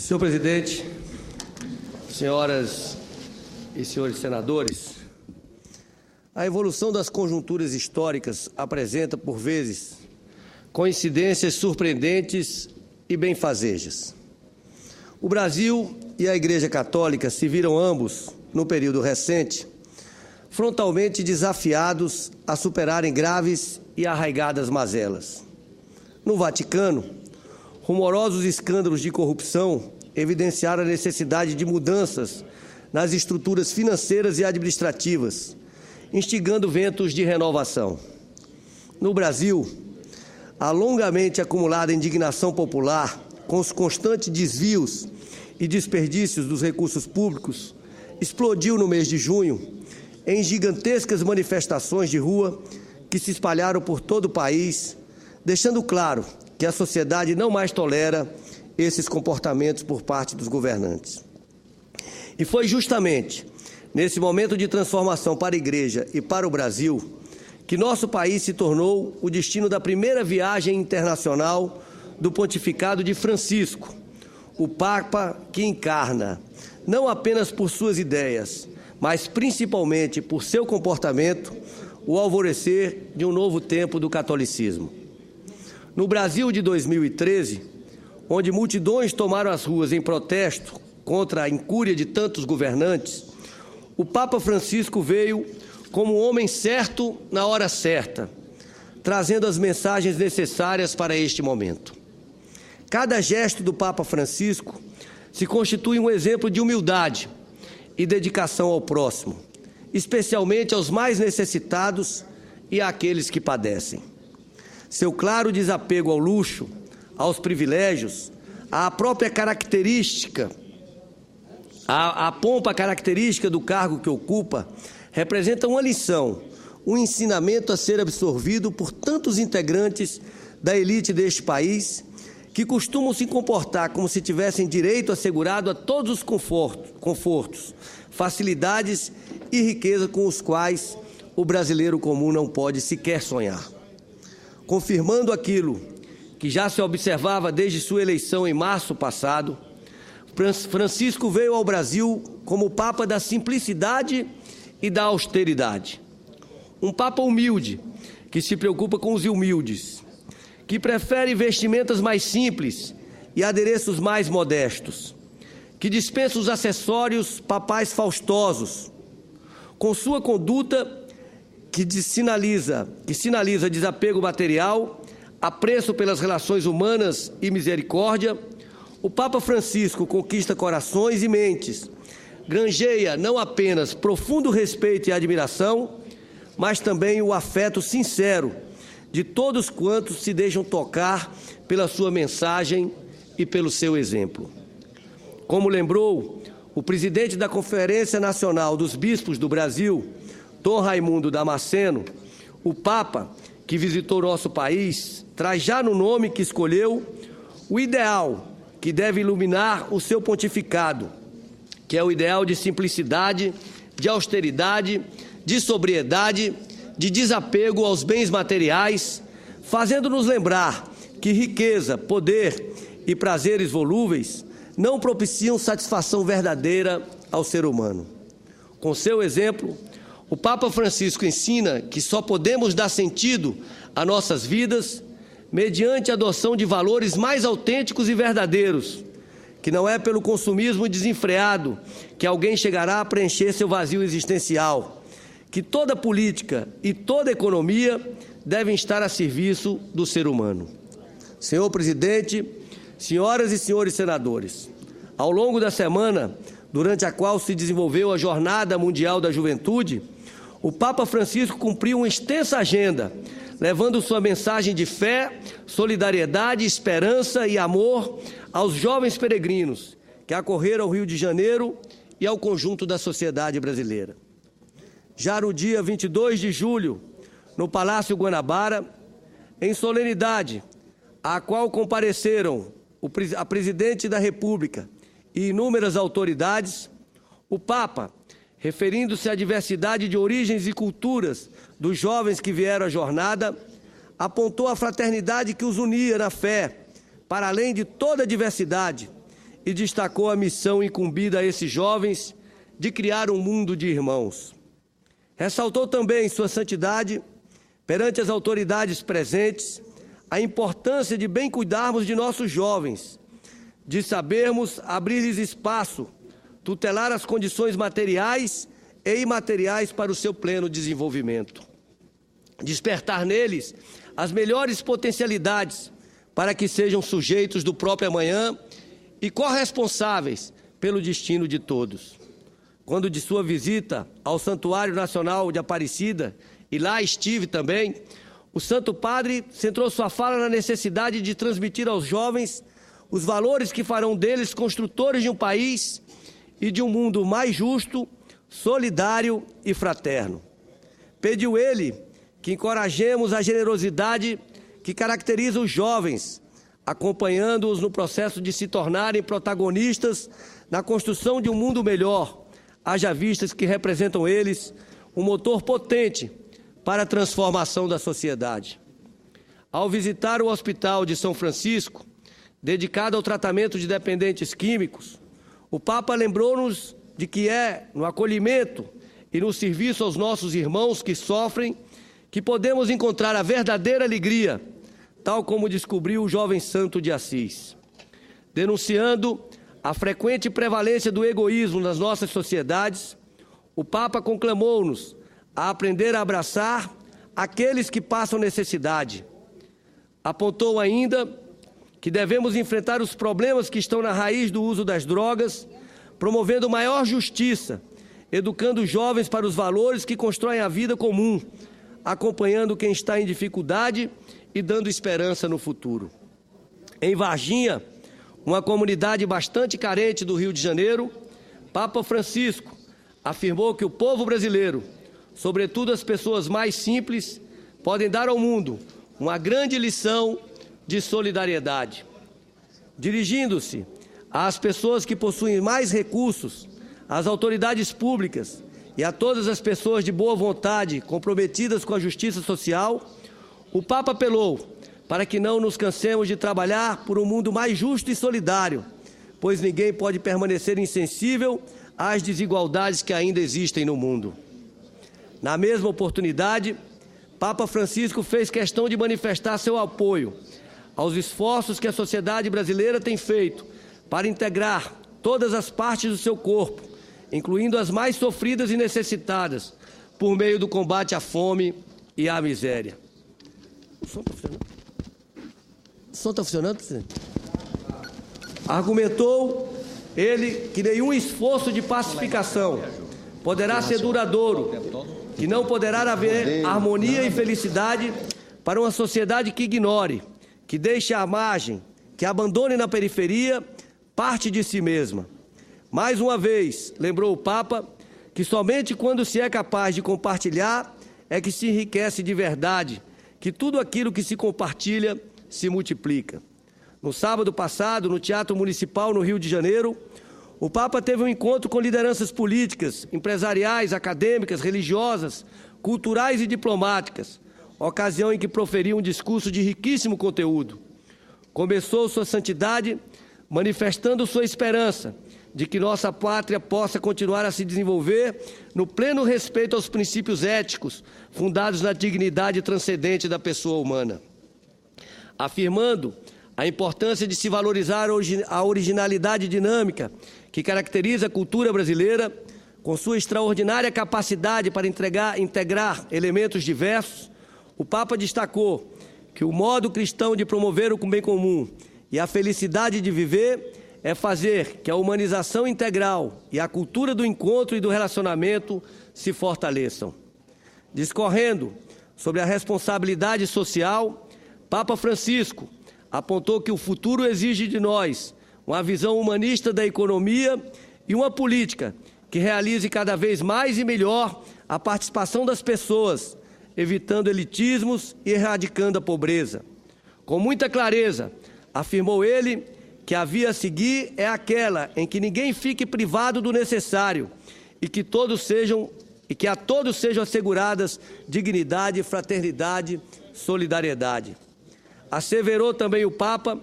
Senhor presidente, senhoras e senhores senadores, a evolução das conjunturas históricas apresenta, por vezes, coincidências surpreendentes e benfazejas. O Brasil e a Igreja Católica se viram ambos, no período recente, frontalmente desafiados a superarem graves e arraigadas mazelas. No Vaticano, rumorosos escândalos de corrupção evidenciaram a necessidade de mudanças nas estruturas financeiras e administrativas, instigando ventos de renovação. No Brasil, a longamente acumulada indignação popular com os constantes desvios e desperdícios dos recursos públicos explodiu no mês de junho em gigantescas manifestações de rua que se espalharam por todo o país, deixando claro que a sociedade não mais tolera esses comportamentos por parte dos governantes. E foi justamente nesse momento de transformação para a Igreja e para o Brasil que nosso país se tornou o destino da primeira viagem internacional do pontificado de Francisco, o Papa que encarna, não apenas por suas ideias, mas principalmente por seu comportamento, o alvorecer de um novo tempo do catolicismo. No Brasil de 2013, onde multidões tomaram as ruas em protesto contra a incúria de tantos governantes, o Papa Francisco veio como um homem certo na hora certa, trazendo as mensagens necessárias para este momento. Cada gesto do Papa Francisco se constitui um exemplo de humildade e dedicação ao próximo, especialmente aos mais necessitados e àqueles que padecem. Seu claro desapego ao luxo, aos privilégios, à própria característica, a pompa característica do cargo que ocupa, representa uma lição, um ensinamento a ser absorvido por tantos integrantes da elite deste país que costumam se comportar como se tivessem direito assegurado a todos os confortos, facilidades e riqueza com os quais o brasileiro comum não pode sequer sonhar. Confirmando aquilo que já se observava desde sua eleição em março passado, Francisco veio ao Brasil como Papa da simplicidade e da austeridade. Um Papa humilde, que se preocupa com os humildes, que prefere vestimentas mais simples e adereços mais modestos, que dispensa os acessórios papais faustosos. Com sua conduta que sinaliza desapego material, apreço pelas relações humanas e misericórdia, o Papa Francisco conquista corações e mentes, granjeia não apenas profundo respeito e admiração, mas também o afeto sincero de todos quantos se deixam tocar pela sua mensagem e pelo seu exemplo. Como lembrou o presidente da Conferência Nacional dos Bispos do Brasil, Dom Raimundo Damasceno, o Papa que visitou nosso país traz já no nome que escolheu o ideal que deve iluminar o seu pontificado, que é o ideal de simplicidade, de austeridade, de sobriedade, de desapego aos bens materiais, fazendo-nos lembrar que riqueza, poder e prazeres volúveis não propiciam satisfação verdadeira ao ser humano. Com seu exemplo, o Papa Francisco ensina que só podemos dar sentido a nossas vidas mediante a adoção de valores mais autênticos e verdadeiros, que não é pelo consumismo desenfreado que alguém chegará a preencher seu vazio existencial, que toda política e toda economia devem estar a serviço do ser humano. Senhor presidente, senhoras e senhores senadores, ao longo da semana, durante a qual se desenvolveu a Jornada Mundial da Juventude, o Papa Francisco cumpriu uma extensa agenda, levando sua mensagem de fé, solidariedade, esperança e amor aos jovens peregrinos que acorreram ao Rio de Janeiro e ao conjunto da sociedade brasileira. Já no dia 22 de julho, no Palácio Guanabara, em solenidade, à qual compareceram a Presidente da República e inúmeras autoridades, o Papa, referindo-se à diversidade de origens e culturas dos jovens que vieram à jornada, apontou a fraternidade que os unia na fé, para além de toda a diversidade, e destacou a missão incumbida a esses jovens de criar um mundo de irmãos. Ressaltou também sua santidade, perante as autoridades presentes, a importância de bem cuidarmos de nossos jovens, de sabermos abrir-lhes espaço, tutelar as condições materiais e imateriais para o seu pleno desenvolvimento. Despertar neles as melhores potencialidades para que sejam sujeitos do próprio amanhã e corresponsáveis pelo destino de todos. Quando de sua visita ao Santuário Nacional de Aparecida, e lá estive também, o Santo Padre centrou sua fala na necessidade de transmitir aos jovens os valores que farão deles construtores de um país e de um mundo mais justo, solidário e fraterno. Pediu ele que encorajemos a generosidade que caracteriza os jovens, acompanhando-os no processo de se tornarem protagonistas na construção de um mundo melhor, haja vistas que representam eles um motor potente para a transformação da sociedade. Ao visitar o Hospital de São Francisco, dedicado ao tratamento de dependentes químicos, o Papa lembrou-nos de que é no acolhimento e no serviço aos nossos irmãos que sofrem que podemos encontrar a verdadeira alegria, tal como descobriu o jovem santo de Assis. Denunciando a frequente prevalência do egoísmo nas nossas sociedades, o Papa conclamou-nos a aprender a abraçar aqueles que passam necessidade. Apontou ainda que devemos enfrentar os problemas que estão na raiz do uso das drogas, promovendo maior justiça, educando os jovens para os valores que constroem a vida comum, acompanhando quem está em dificuldade e dando esperança no futuro. Em Varginha, uma comunidade bastante carente do Rio de Janeiro, Papa Francisco afirmou que o povo brasileiro, sobretudo as pessoas mais simples, podem dar ao mundo uma grande lição de solidariedade. Dirigindo-se às pessoas que possuem mais recursos, às autoridades públicas e a todas as pessoas de boa vontade comprometidas com a justiça social, o Papa apelou para que não nos cansemos de trabalhar por um mundo mais justo e solidário, pois ninguém pode permanecer insensível às desigualdades que ainda existem no mundo. Na mesma oportunidade, Papa Francisco fez questão de manifestar seu apoio aos esforços que a sociedade brasileira tem feito para integrar todas as partes do seu corpo, incluindo as mais sofridas e necessitadas, por meio do combate à fome e à miséria. O som está funcionando? O som está funcionando, presidente? Argumentou ele que nenhum esforço de pacificação poderá ser duradouro, que não poderá haver harmonia e felicidade para uma sociedade que ignore, que deixe à margem, que abandone na periferia parte de si mesma. Mais uma vez, lembrou o Papa, que somente quando se é capaz de compartilhar é que se enriquece de verdade, que tudo aquilo que se compartilha se multiplica. No sábado passado, no Teatro Municipal, no Rio de Janeiro, o Papa teve um encontro com lideranças políticas, empresariais, acadêmicas, religiosas, culturais e diplomáticas, ocasião em que proferiu um discurso de riquíssimo conteúdo. Começou sua santidade manifestando sua esperança de que nossa pátria possa continuar a se desenvolver no pleno respeito aos princípios éticos fundados na dignidade transcendente da pessoa humana. Afirmando a importância de se valorizar a originalidade dinâmica que caracteriza a cultura brasileira, com sua extraordinária capacidade para integrar elementos diversos, o Papa destacou que o modo cristão de promover o bem comum e a felicidade de viver é fazer que a humanização integral e a cultura do encontro e do relacionamento se fortaleçam. Discorrendo sobre a responsabilidade social, Papa Francisco apontou que o futuro exige de nós uma visão humanista da economia e uma política que realize cada vez mais e melhor a participação das pessoas, evitando elitismos e erradicando a pobreza. Com muita clareza, afirmou ele que a via a seguir é aquela em que ninguém fique privado do necessário e que a todos sejam asseguradas dignidade, fraternidade, solidariedade. Asseverou também o Papa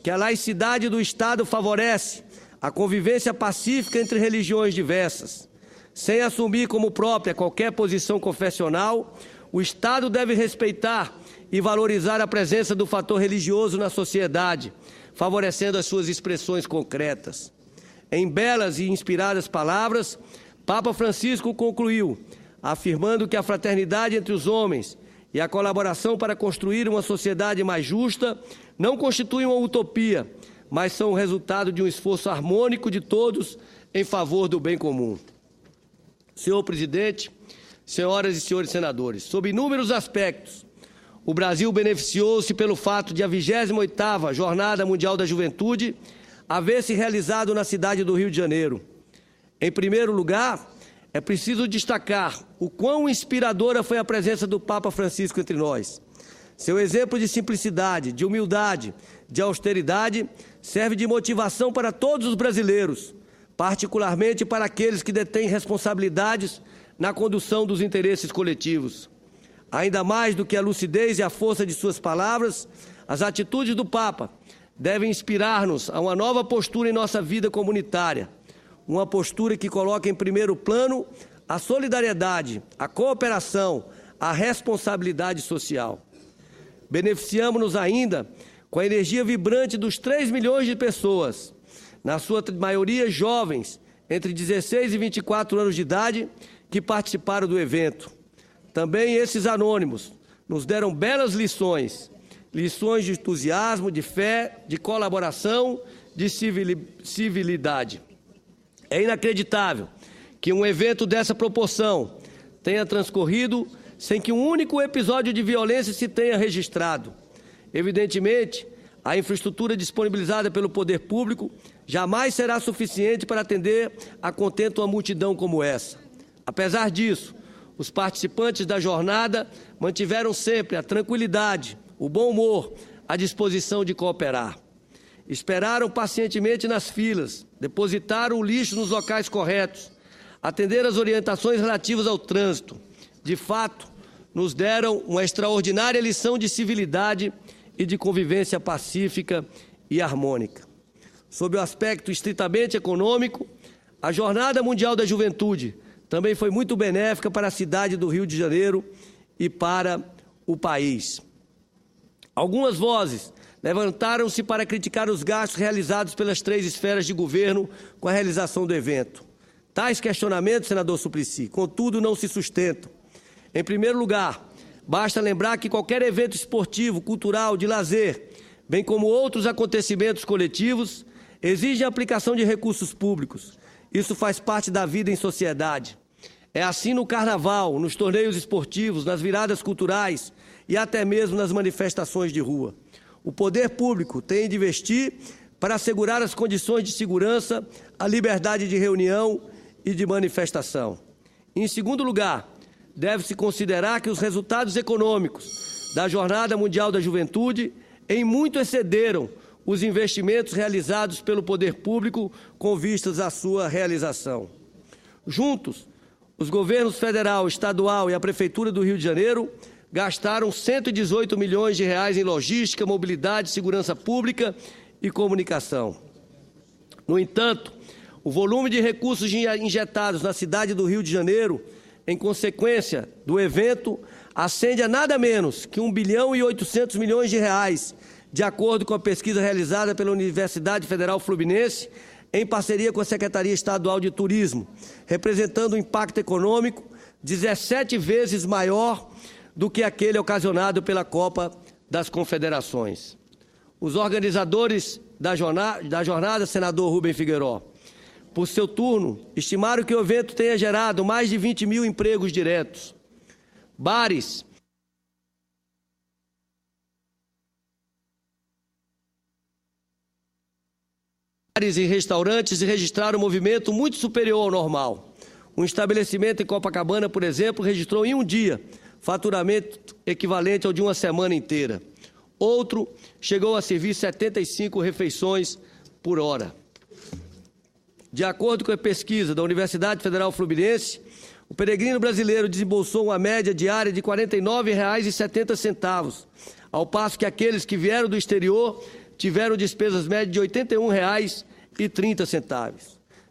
que a laicidade do Estado favorece a convivência pacífica entre religiões diversas. Sem assumir como própria qualquer posição confessional, o Estado deve respeitar e valorizar a presença do fator religioso na sociedade, favorecendo as suas expressões concretas. Em belas e inspiradas palavras, Papa Francisco concluiu, afirmando que a fraternidade entre os homens e a colaboração para construir uma sociedade mais justa não constituem uma utopia, mas são o resultado de um esforço harmônico de todos em favor do bem comum. Senhor presidente, senhoras e senhores senadores, sob inúmeros aspectos, o Brasil beneficiou-se pelo fato de a 28ª Jornada Mundial da Juventude haver se realizado na cidade do Rio de Janeiro. Em primeiro lugar, é preciso destacar o quão inspiradora foi a presença do Papa Francisco entre nós. Seu exemplo de simplicidade, de humildade, de austeridade serve de motivação para todos os brasileiros, particularmente para aqueles que detêm responsabilidades na condução dos interesses coletivos. Ainda mais do que a lucidez e a força de suas palavras, as atitudes do Papa devem inspirar-nos a uma nova postura em nossa vida comunitária, uma postura que coloca em primeiro plano a solidariedade, a cooperação, a responsabilidade social. Beneficiamos-nos ainda com a energia vibrante dos 3 milhões de pessoas, na sua maioria jovens, entre 16 e 24 anos de idade, que participaram do evento. Também esses anônimos nos deram belas lições de entusiasmo, de fé, de colaboração, de civilidade. É inacreditável que um evento dessa proporção tenha transcorrido sem que um único episódio de violência se tenha registrado. Evidentemente, a infraestrutura disponibilizada pelo poder público jamais será suficiente para atender a contento uma multidão como essa. Apesar disso, os participantes da jornada mantiveram sempre a tranquilidade, o bom humor, a disposição de cooperar. Esperaram pacientemente nas filas, depositaram o lixo nos locais corretos, atenderam às orientações relativas ao trânsito. De fato, nos deram uma extraordinária lição de civilidade e de convivência pacífica e harmônica. Sob o aspecto estritamente econômico, a Jornada Mundial da Juventude também foi muito benéfica para a cidade do Rio de Janeiro e para o país. Algumas vozes levantaram-se para criticar os gastos realizados pelas 3 esferas de governo com a realização do evento. Tais questionamentos, senador Suplicy, contudo, não se sustentam. Em primeiro lugar, basta lembrar que qualquer evento esportivo, cultural, de lazer, bem como outros acontecimentos coletivos, exige a aplicação de recursos públicos. Isso faz parte da vida em sociedade. É assim no carnaval, nos torneios esportivos, nas viradas culturais e até mesmo nas manifestações de rua. O poder público tem de investir para assegurar as condições de segurança, a liberdade de reunião e de manifestação. Em segundo lugar, deve-se considerar que os resultados econômicos da Jornada Mundial da Juventude em muito excederam os investimentos realizados pelo poder público com vistas à sua realização. Juntos, os governos federal, estadual e a Prefeitura do Rio de Janeiro gastaram 118 milhões de reais em logística, mobilidade, segurança pública e comunicação. No entanto, o volume de recursos injetados na cidade do Rio de Janeiro, em consequência do evento, ascende a nada menos que 1 bilhão e 800 milhões de reais, de acordo com a pesquisa realizada pela Universidade Federal Fluminense, em parceria com a Secretaria Estadual de Turismo, representando um impacto econômico 17 vezes maior do que aquele ocasionado pela Copa das Confederações. Os organizadores da jornada, senador Rubem Figueiró, por seu turno, estimaram que o evento tenha gerado mais de 20 mil empregos diretos. Bares e restaurantes registraram um movimento muito superior ao normal. Um estabelecimento em Copacabana, por exemplo, registrou em um dia faturamento equivalente ao de uma semana inteira. Outro chegou a servir 75 refeições por hora. De acordo com a pesquisa da Universidade Federal Fluminense, o peregrino brasileiro desembolsou uma média diária de R$ 49,70, ao passo que aqueles que vieram do exterior tiveram despesas médias de R$ 81,00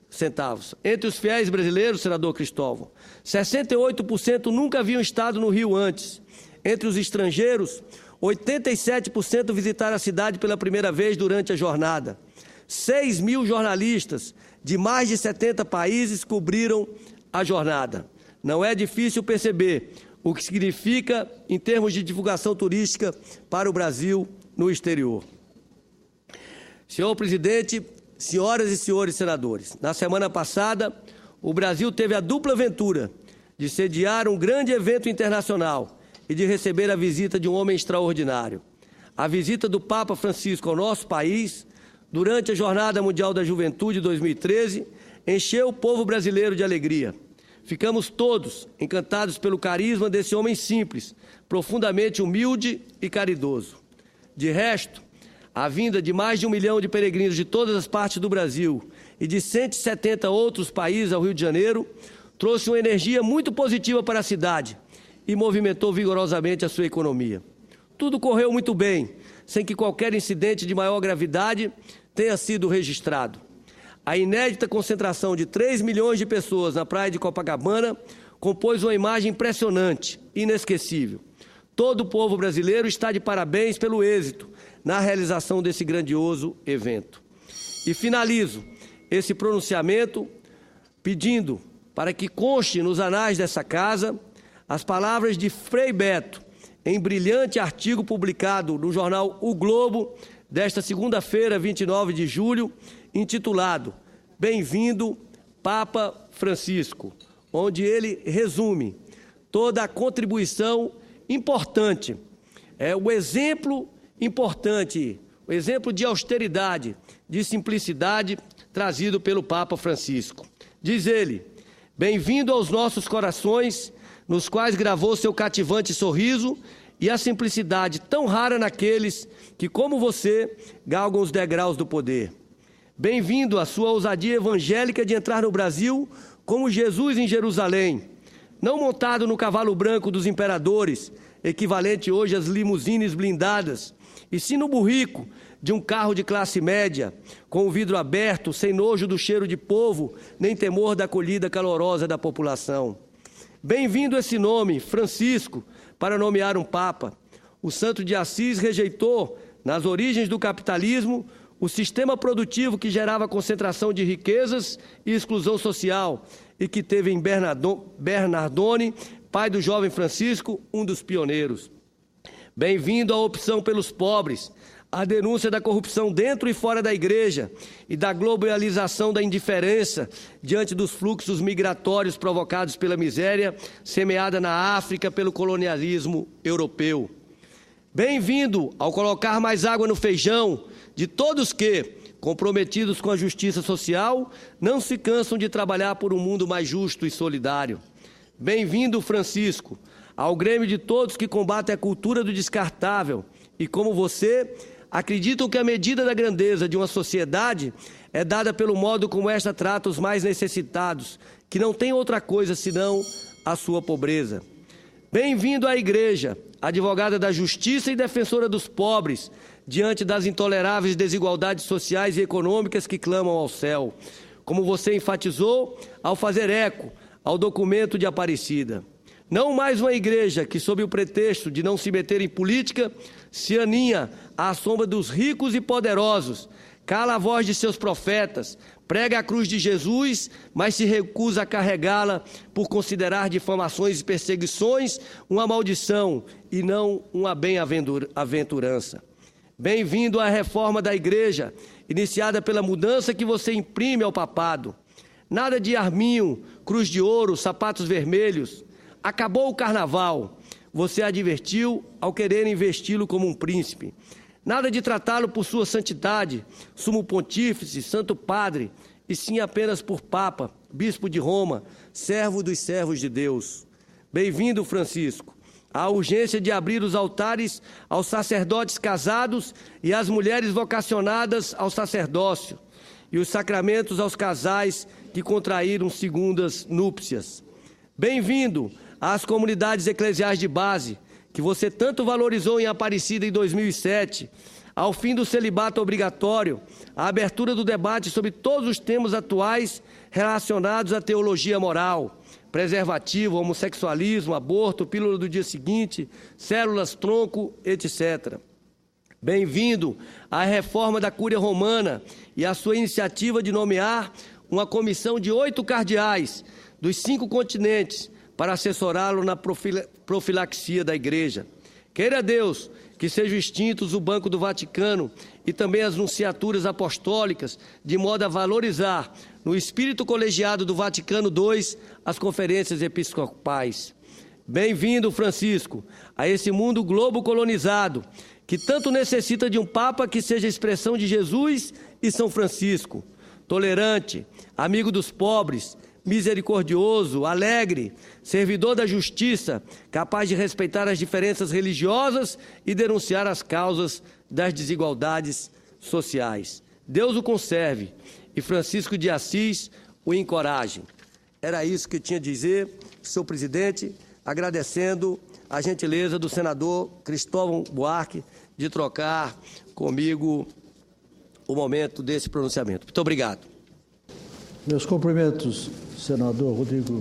centavos. Entre os fiéis brasileiros, senador Cristóvão, 68% nunca haviam estado no Rio antes. Entre os estrangeiros, 87% visitaram a cidade pela primeira vez durante a jornada. 6.000 jornalistas de mais de 70 países cobriram a jornada. Não é difícil perceber o que significa em termos de divulgação turística para o Brasil no exterior. Senhor presidente, senhoras e senhores senadores, na semana passada, o Brasil teve a dupla aventura de sediar um grande evento internacional e de receber a visita de um homem extraordinário. A visita do Papa Francisco ao nosso país, durante a Jornada Mundial da Juventude 2013, encheu o povo brasileiro de alegria. Ficamos todos encantados pelo carisma desse homem simples, profundamente humilde e caridoso. De resto, a vinda de mais de 1 milhão de peregrinos de todas as partes do Brasil e de 170 outros países ao Rio de Janeiro trouxe uma energia muito positiva para a cidade e movimentou vigorosamente a sua economia. Tudo correu muito bem, sem que qualquer incidente de maior gravidade tenha sido registrado. A inédita concentração de 3 milhões de pessoas na praia de Copacabana compôs uma imagem impressionante, inesquecível. Todo o povo brasileiro está de parabéns pelo êxito na realização desse grandioso evento. E finalizo esse pronunciamento pedindo para que conste nos anais dessa casa as palavras de Frei Beto, em brilhante artigo publicado no jornal O Globo, desta segunda-feira, 29 de julho, intitulado Bem-vindo, Papa Francisco, onde ele resume toda a contribuição importante, o exemplo importante, o exemplo de austeridade, de simplicidade trazido pelo Papa Francisco. Diz ele, bem-vindo aos nossos corações, nos quais gravou seu cativante sorriso e a simplicidade tão rara naqueles que, como você, galgam os degraus do poder. Bem-vindo à sua ousadia evangélica de entrar no Brasil como Jesus em Jerusalém, não montado no cavalo branco dos imperadores, equivalente hoje às limusines blindadas, e sim no burrico de um carro de classe média, com o vidro aberto, sem nojo do cheiro de povo, nem temor da acolhida calorosa da população. Bem-vindo esse nome, Francisco, para nomear um Papa. O Santo de Assis rejeitou, nas origens do capitalismo, o sistema produtivo que gerava concentração de riquezas e exclusão social, e que teve em Bernardone, pai do jovem Francisco, um dos pioneiros. Bem-vindo à opção pelos pobres, à denúncia da corrupção dentro e fora da igreja e da globalização da indiferença diante dos fluxos migratórios provocados pela miséria semeada na África pelo colonialismo europeu. Bem-vindo ao colocar mais água no feijão de todos que, comprometidos com a justiça social, não se cansam de trabalhar por um mundo mais justo e solidário. Bem-vindo, Francisco, ao grêmio de todos que combatem a cultura do descartável e, como você, acreditam que a medida da grandeza de uma sociedade é dada pelo modo como esta trata os mais necessitados, que não tem outra coisa senão a sua pobreza. Bem-vindo à Igreja, advogada da justiça e defensora dos pobres, diante das intoleráveis desigualdades sociais e econômicas que clamam ao céu, como você enfatizou ao fazer eco ao documento de Aparecida. Não mais uma igreja que, sob o pretexto de não se meter em política, se aninha à sombra dos ricos e poderosos, cala a voz de seus profetas, prega a cruz de Jesus, mas se recusa a carregá-la por considerar difamações e perseguições uma maldição e não uma bem-aventurança. Bem-vindo à reforma da igreja, iniciada pela mudança que você imprime ao papado. Nada de arminho, cruz de ouro, sapatos vermelhos. Acabou o carnaval, você advertiu ao querer investi-lo como um príncipe. Nada de tratá-lo por sua santidade, sumo pontífice, santo padre, e sim apenas por papa, bispo de Roma, servo dos servos de Deus. Bem-vindo, Francisco, à urgência de abrir os altares aos sacerdotes casados e às mulheres vocacionadas ao sacerdócio, e os sacramentos aos casais que contraíram segundas núpcias. Bem-vindo às comunidades eclesiais de base, que você tanto valorizou em Aparecida em 2007, ao fim do celibato obrigatório, a abertura do debate sobre todos os temas atuais relacionados à teologia moral, preservativo, homossexualismo, aborto, pílula do dia seguinte, células-tronco, etc. Bem-vindo à reforma da Cúria Romana e à sua iniciativa de nomear uma comissão de 8 cardeais dos 5 continentes para assessorá-lo na profilaxia da Igreja. Queira Deus que sejam extintos o Banco do Vaticano e também as nunciaturas apostólicas, de modo a valorizar, no espírito colegiado do Vaticano II, as conferências episcopais. Bem-vindo, Francisco, a esse mundo globo colonizado, que tanto necessita de um Papa que seja expressão de Jesus e São Francisco, tolerante, amigo dos pobres, misericordioso, alegre, servidor da justiça, capaz de respeitar as diferenças religiosas e denunciar as causas das desigualdades sociais. Deus o conserve e Francisco de Assis o encoraje. Era isso que eu tinha a dizer, senhor presidente, agradecendo a gentileza do senador Cristóvão Buarque de trocar comigo o momento desse pronunciamento. Muito obrigado. Meus cumprimentos, senador Rodrigo